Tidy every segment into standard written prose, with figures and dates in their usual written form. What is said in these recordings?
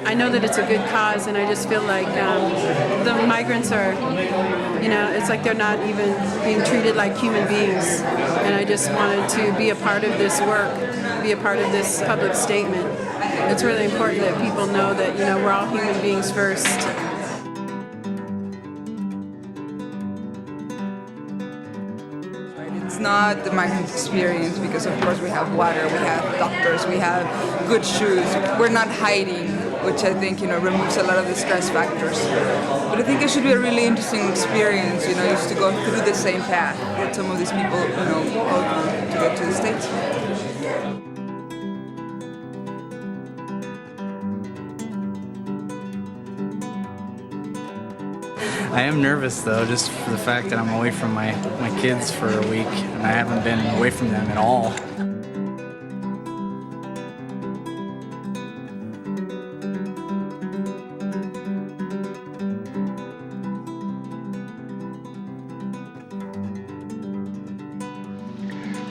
I know that it's a good cause, and I just feel like the migrants are, it's like they're not even being treated like human beings. And I just wanted to be a part of this work, be a part of this public statement. It's really important that people know that, we're all human beings first. It's not the migrant experience because, of course, we have water, we have doctors, we have good shoes. We're not hiding, which I think, removes a lot of the stress factors. But I think it should be a really interesting experience, just to go through the same path that some of these people, go through to get to the States. I am nervous though, just for the fact that I'm away from my kids for a week, and I haven't been away from them at all.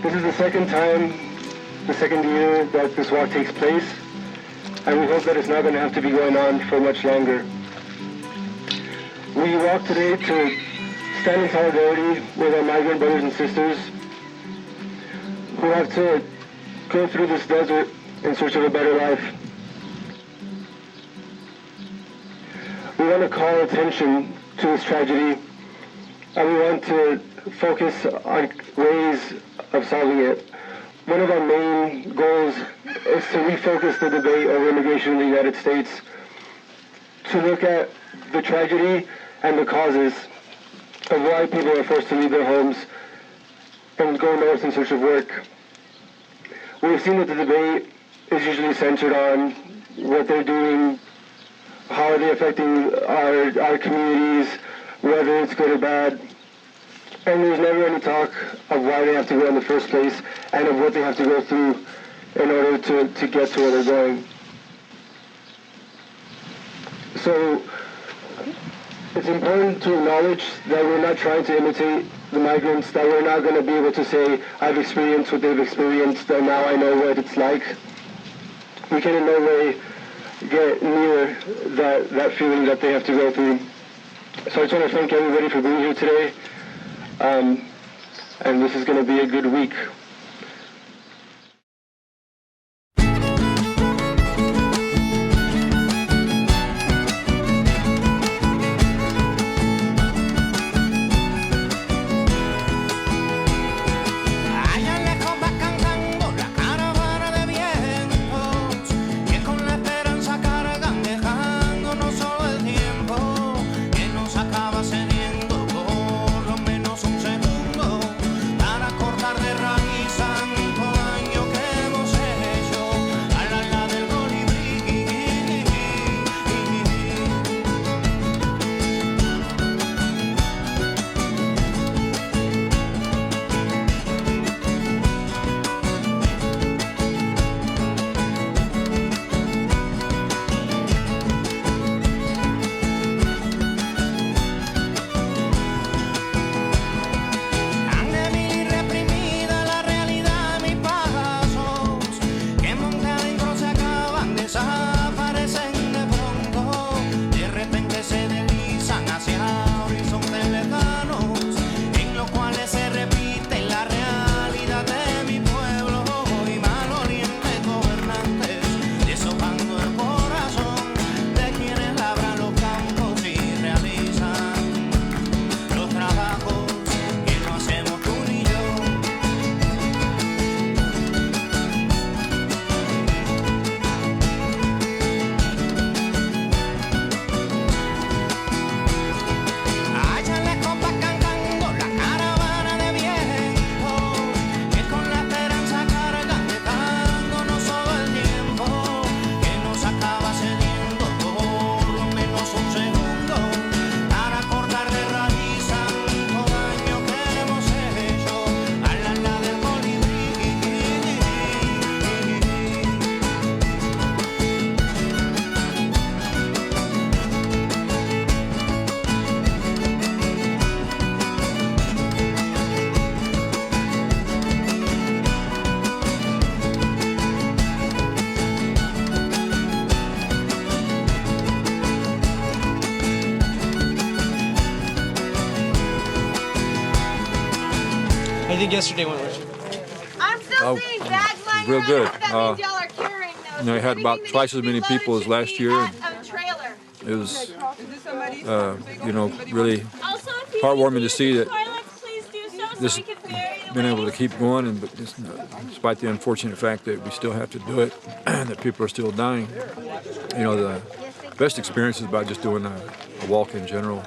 This is the second year that this walk takes place, and we hope that it's not going to have to be going on for much longer. We walk today to stand in solidarity with our migrant brothers and sisters who have to go through this desert in search of a better life. We want to call attention to this tragedy, and we want to focus on ways of solving it. One of our main goals is to refocus the debate over immigration in the United States, to look at the tragedy and the causes of why people are forced to leave their homes and go north in search of work. We've seen that the debate is usually centered on what they're doing, how are they affecting our communities, whether it's good or bad. And there's never any talk of why they have to go in the first place and of what they have to go through in order to get to where they're going. So it's important to acknowledge that we're not trying to imitate the migrants, that we're not going to be able to say, I've experienced what they've experienced, and now I know what it's like. We can in no way get near that feeling that they have to go through. So I just want to thank everybody for being here today. And this is going to be a good week. Acaba cediendo por lo menos un segundo para cortar de raíz. you think yesterday went with you? I'm still seeing bags lying real around. good. That means y'all are carrying those. You know, I had about twice as many people as last year. A trailer. It was, you know, really heartwarming to see that this been able to keep going, and despite the unfortunate fact that we still have to do it, that people are still dying. You know, the best experience is about just doing a walk in general.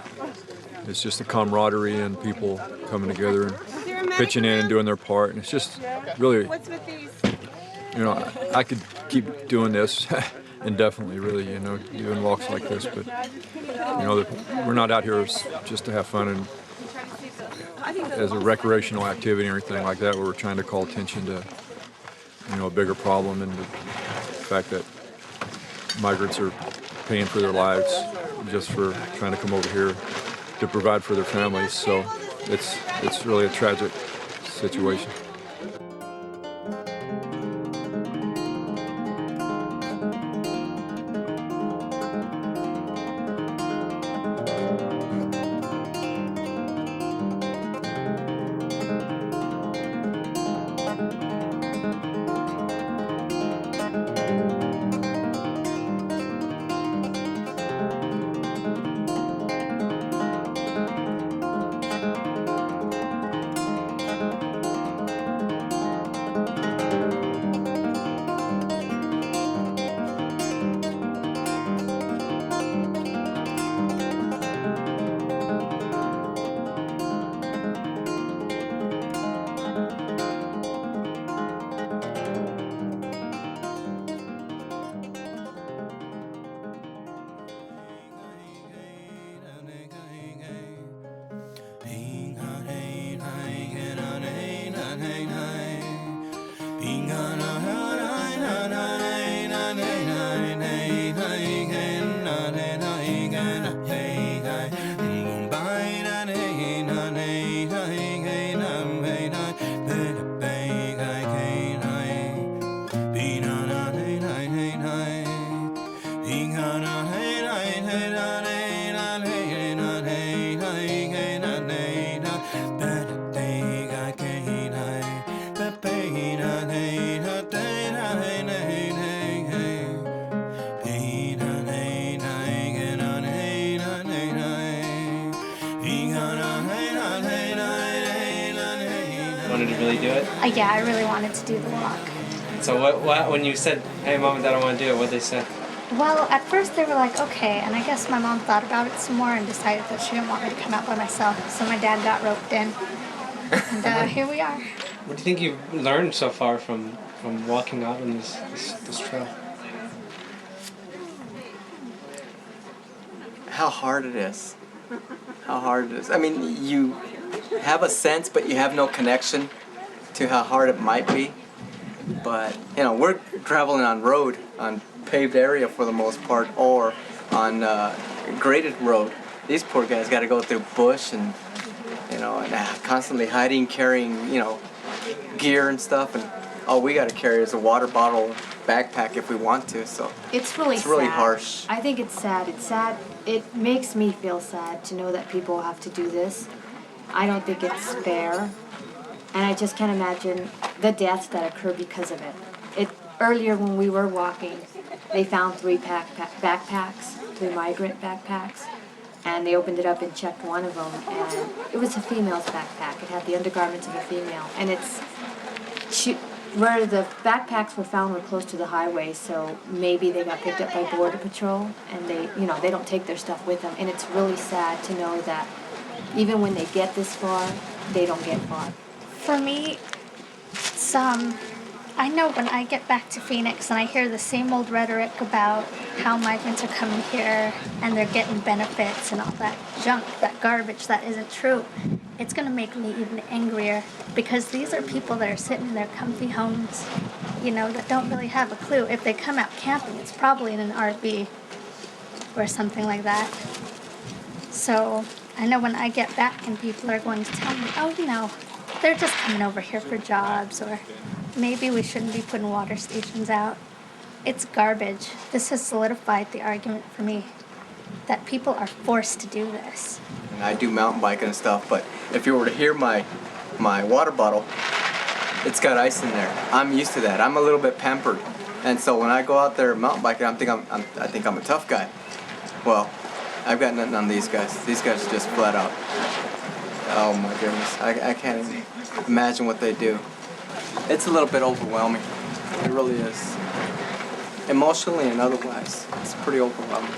It's just the camaraderie and people coming together and pitching in and doing their part, and it's just really, you know, I could keep doing this indefinitely, really, you know, doing walks like this, but, you know, we're not out here just to have fun and as a recreational activity or anything like that, where we're trying to call attention to, you know, a bigger problem, and the fact that migrants are paying for their lives just for trying to come over here to provide for their families. So it's really a tragic situation. Wanted to really do it? Yeah, I really wanted to do the walk. So what when you said, hey, Mom and Dad, I want to do it, what'd they say? Well, at first they were like, okay, and I guess my mom thought about it some more and decided that she didn't want me to come out by myself, so my dad got roped in, and here we are. What do you think you've learned so far from walking out on this trail? How hard it is. How hard it is. I mean, you have a sense, but you have no connection to how hard it might be. But, you know, we're traveling on paved area for the most part, or on graded road. These poor guys got to go through bush and, you know, and constantly hiding, carrying, you know, gear and stuff, and all we got to carry is a water bottle, backpack if we want to. So it's really sad. Harsh. I think it's sad. It's sad. It makes me feel sad to know that people have to do this. I don't think it's fair, and I just can't imagine the deaths that occur because of it. Earlier when we were walking, they found 3 backpacks, 3 migrant backpacks, and they opened it up and checked one of them, and it was a female's backpack. It had the undergarments of a female, and where the backpacks were found were close to the highway, so maybe they got picked up by Border Patrol, and they don't take their stuff with them, and it's really sad to know that even when they get this far, they don't get far. For me, I know when I get back to Phoenix and I hear the same old rhetoric about how migrants are coming here and they're getting benefits and all that junk, that garbage that isn't true, it's going to make me even angrier, because these are people that are sitting in their comfy homes, you know, that don't really have a clue. If they come out camping, it's probably in an RV or something like that. So I know when I get back and people are going to tell me, oh, you know, they're just coming over here for jobs, or maybe we shouldn't be putting water stations out. It's garbage. This has solidified the argument for me that people are forced to do this. I do mountain biking and stuff, but if you were to hear my my water bottle, it's got ice in there. I'm used to that. I'm a little bit pampered, and so when I go out there mountain biking, I think I'm a tough guy. Well, I've got nothing on these guys. These guys are just flat out. Oh my goodness, I can't even imagine what they do. It's a little bit overwhelming. It really is. Emotionally and otherwise, it's pretty overwhelming.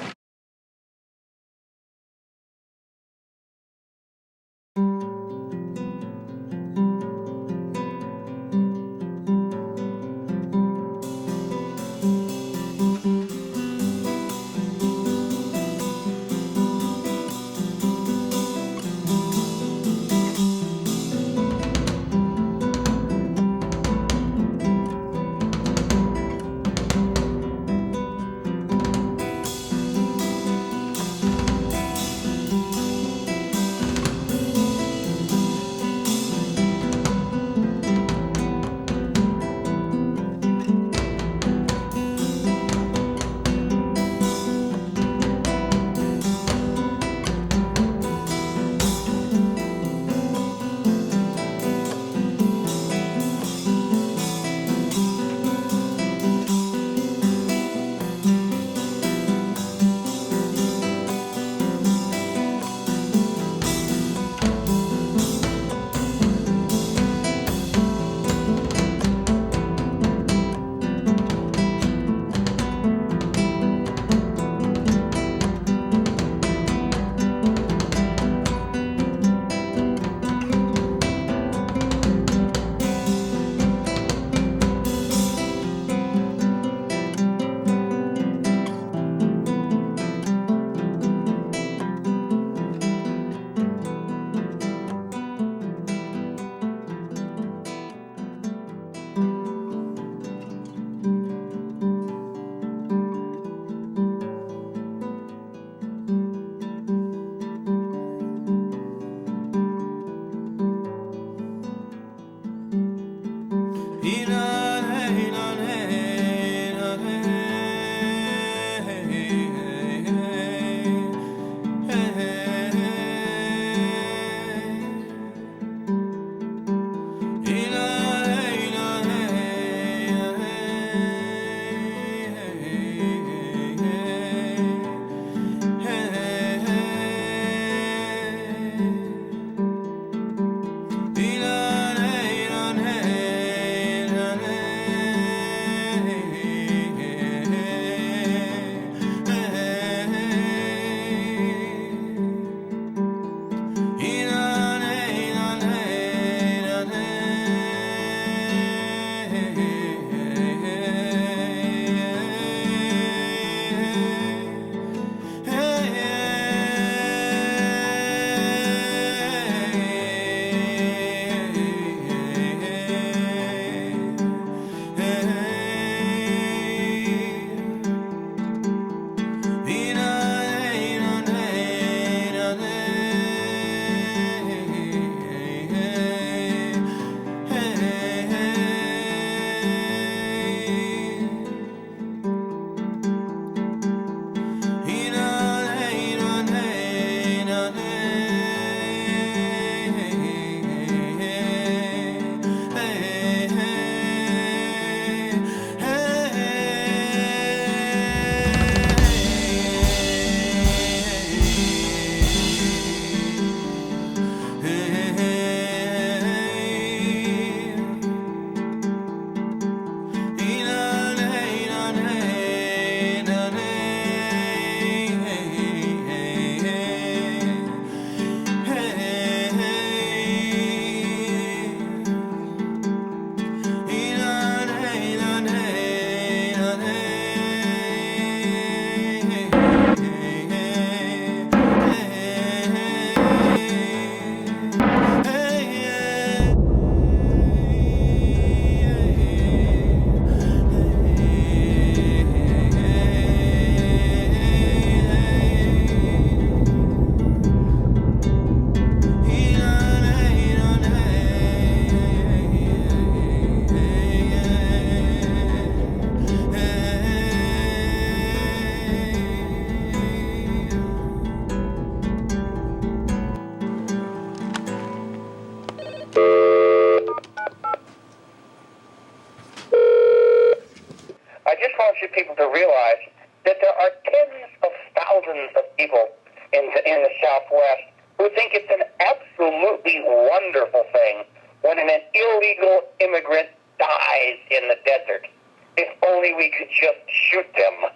realize that there are tens of thousands of people in the Southwest who think it's an absolutely wonderful thing when an illegal immigrant dies in the desert. If only we could just shoot them.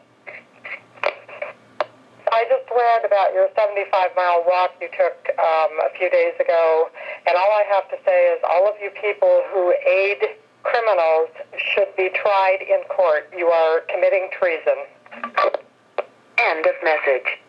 I just read about your 75-mile walk you took a few days ago, and all I have to say is all of you people who aid criminals should be tried in court. You are committing treason. End of message.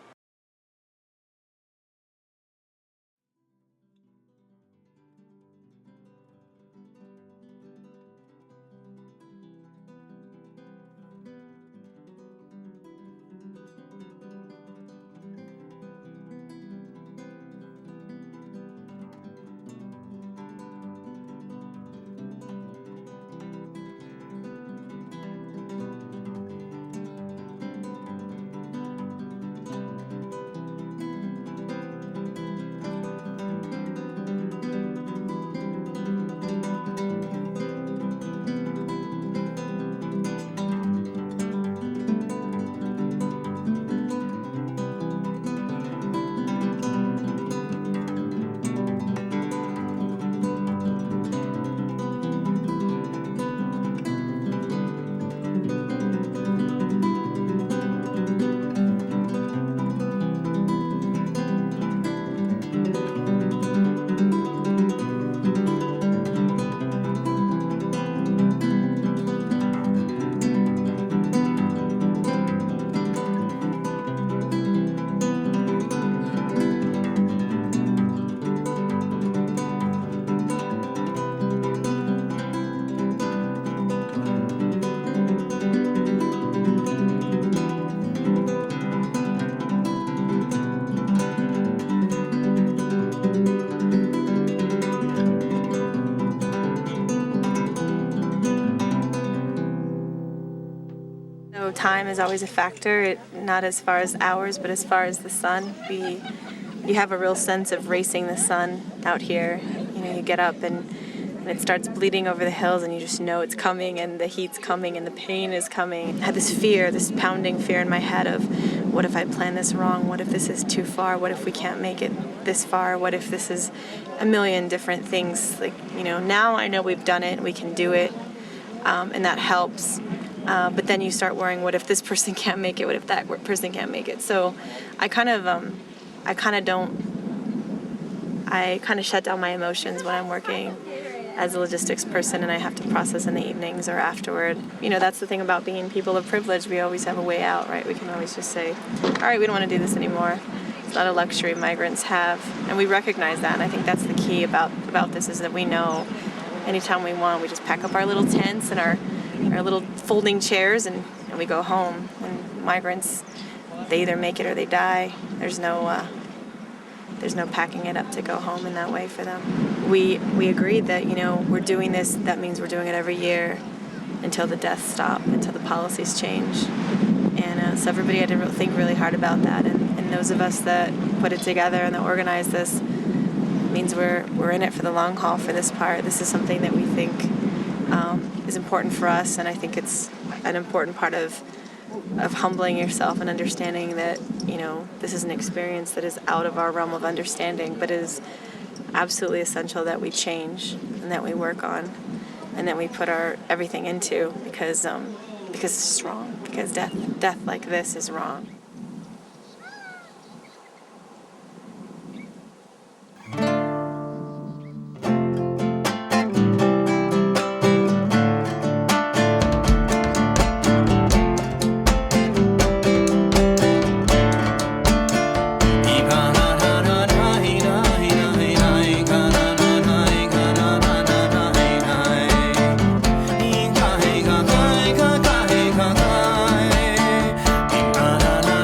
Time is always a factor, not as far as hours, but as far as the sun. You have a real sense of racing the sun out here. You know, you get up and it starts bleeding over the hills and you just know it's coming and the heat's coming and the pain is coming. I had this fear, this pounding fear in my head of what if I plan this wrong? What if this is too far? What if we can't make it this far? What if this is a million different things? Like, you know, now I know we've done it, we can do it, and that helps. But then you start worrying, what if this person can't make it? What if that person can't make it? So I kind of shut down my emotions when I'm working as a logistics person and I have to process in the evenings or afterward. You know, that's the thing about being people of privilege. We always have a way out, right? We can always just say, all right, we don't want to do this anymore. It's not a luxury migrants have. And we recognize that. And I think that's the key about this is that we know anytime we want, we just pack up our little tents and our little folding chairs and we go home. And migrants, they either make it or they die. There's no packing it up to go home in that way for them. We agreed that, you know, we're doing this, that means we're doing it every year until the deaths stop, until the policies change. And so everybody had to think really hard about that. And those of us that put it together and that organized this means we're in it for the long haul for this part. This is something that we think is important for us, and I think it's an important part of humbling yourself and understanding that, you know, this is an experience that is out of our realm of understanding, but is absolutely essential that we change and that we work on and that we put our everything into because it's wrong, because death like this is wrong. Na na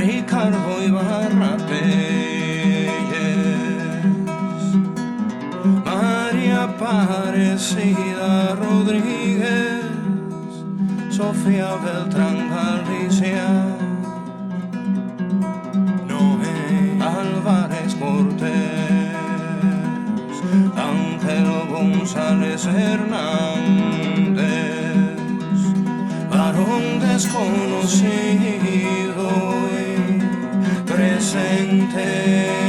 Ricardo Ibarra Telles, María Aparecida Rodríguez, Sofía Beltrán Galicia, Noé Álvarez Cortés, Ángel González Hernández, varón desconocido y presente.